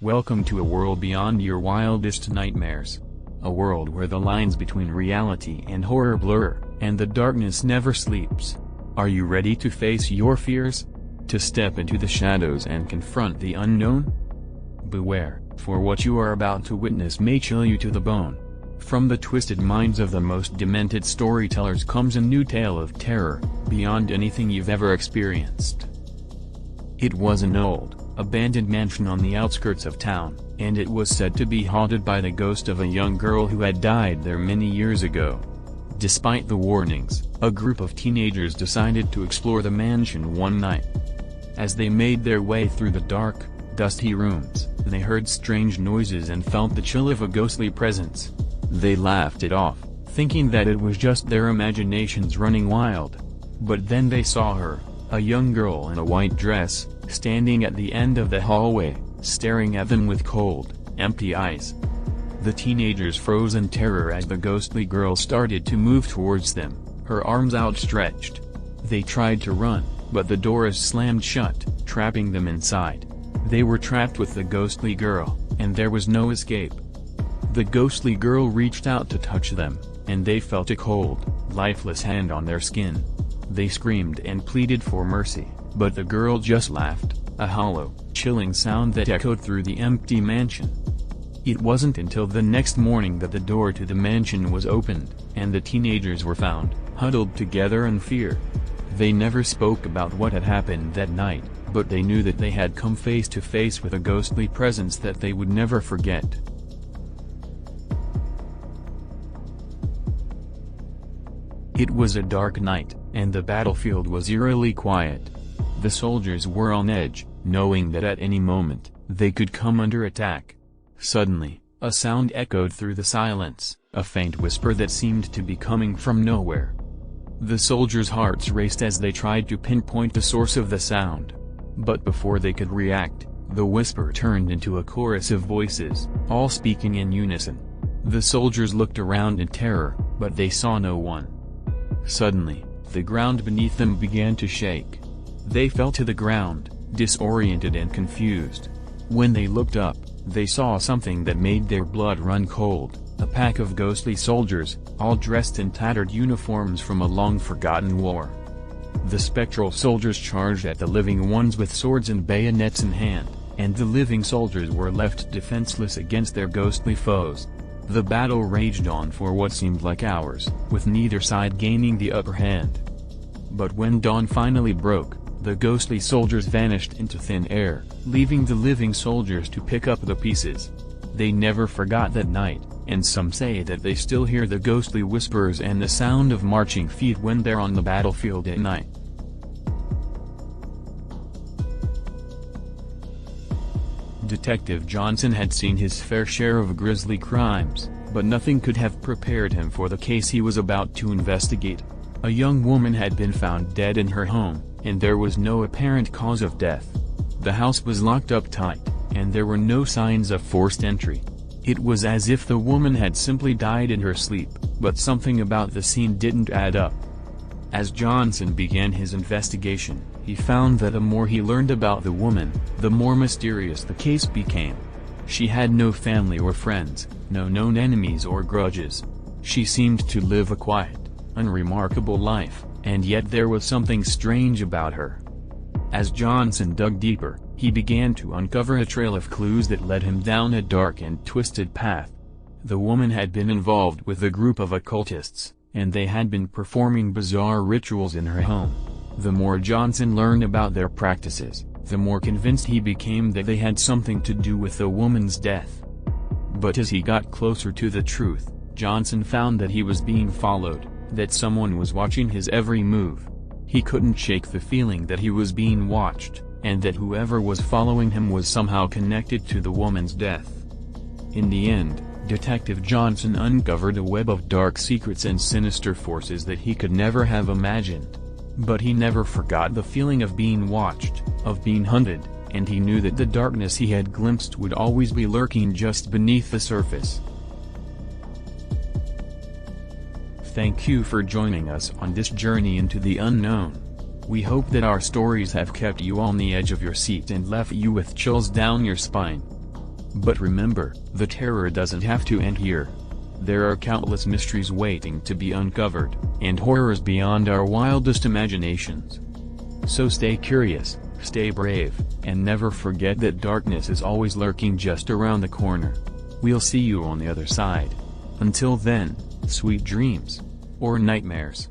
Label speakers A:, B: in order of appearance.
A: Welcome to a world beyond your wildest nightmares. A world where the lines between reality and horror blur, and the darkness never sleeps. Are you ready to face your fears? To step into the shadows and confront the unknown? Beware, for what you are about to witness may chill you to the bone. From the twisted minds of the most demented storytellers comes a new tale of terror, beyond anything you've ever experienced. It was an old, abandoned mansion on the outskirts of town, and it was said to be haunted by the ghost of a young girl who had died there many years ago. Despite the warnings, a group of teenagers decided to explore the mansion one night. As they made their way through the dark, dusty rooms, they heard strange noises and felt the chill of a ghostly presence. They laughed it off, thinking that it was just their imaginations running wild. But then they saw her, a young girl in a white dress, standing at the end of the hallway, staring at them with cold, empty eyes. The teenagers froze in terror as the ghostly girl started to move towards them, her arms outstretched. They tried to run, but the doors slammed shut, trapping them inside. They were trapped with the ghostly girl, and there was no escape. The ghostly girl reached out to touch them, and they felt a cold, lifeless hand on their skin. They screamed and pleaded for mercy, but the girl just laughed, a hollow, chilling sound that echoed through the empty mansion. It wasn't until the next morning that the door to the mansion was opened, and the teenagers were found, huddled together in fear. They never spoke about what had happened that night, but they knew that they had come face to face with a ghostly presence that they would never forget. It was a dark night, and the battlefield was eerily quiet. The soldiers were on edge, knowing that at any moment, they could come under attack. Suddenly, a sound echoed through the silence, a faint whisper that seemed to be coming from nowhere. The soldiers' hearts raced as they tried to pinpoint the source of the sound. But before they could react, the whisper turned into a chorus of voices, all speaking in unison. The soldiers looked around in terror, but they saw no one. Suddenly, the ground beneath them began to shake. They fell to the ground, disoriented and confused. When they looked up, they saw something that made their blood run cold, a pack of ghostly soldiers, all dressed in tattered uniforms from a long-forgotten war. The spectral soldiers charged at the living ones with swords and bayonets in hand, and the living soldiers were left defenseless against their ghostly foes. The battle raged on for what seemed like hours, with neither side gaining the upper hand. But when dawn finally broke, the ghostly soldiers vanished into thin air, leaving the living soldiers to pick up the pieces. They never forgot that night, and some say that they still hear the ghostly whispers and the sound of marching feet when they're on the battlefield at night. Detective Johnson had seen his fair share of grisly crimes, but nothing could have prepared him for the case he was about to investigate. A young woman had been found dead in her home, and there was no apparent cause of death. The house was locked up tight, and there were no signs of forced entry. It was as if the woman had simply died in her sleep, but something about the scene didn't add up. As Johnson began his investigation, he found that the more he learned about the woman, the more mysterious the case became. She had no family or friends, no known enemies or grudges. She seemed to live a quiet, unremarkable life, and yet there was something strange about her. As Johnson dug deeper, he began to uncover a trail of clues that led him down a dark and twisted path. The woman had been involved with a group of occultists, and they had been performing bizarre rituals in her home. The more Johnson learned about their practices, the more convinced he became that they had something to do with the woman's death. But as he got closer to the truth, Johnson found that he was being followed, that someone was watching his every move. He couldn't shake the feeling that he was being watched, and that whoever was following him was somehow connected to the woman's death. In the end, Detective Johnson uncovered a web of dark secrets and sinister forces that he could never have imagined. But he never forgot the feeling of being watched, of being hunted, and he knew that the darkness he had glimpsed would always be lurking just beneath the surface. Thank you for joining us on this journey into the unknown. We hope that our stories have kept you on the edge of your seat and left you with chills down your spine. But remember, the terror doesn't have to end here. There are countless mysteries waiting to be uncovered, and horrors beyond our wildest imaginations. So stay curious, stay brave, and never forget that darkness is always lurking just around the corner. We'll see you on the other side. Until then, sweet dreams. Or nightmares.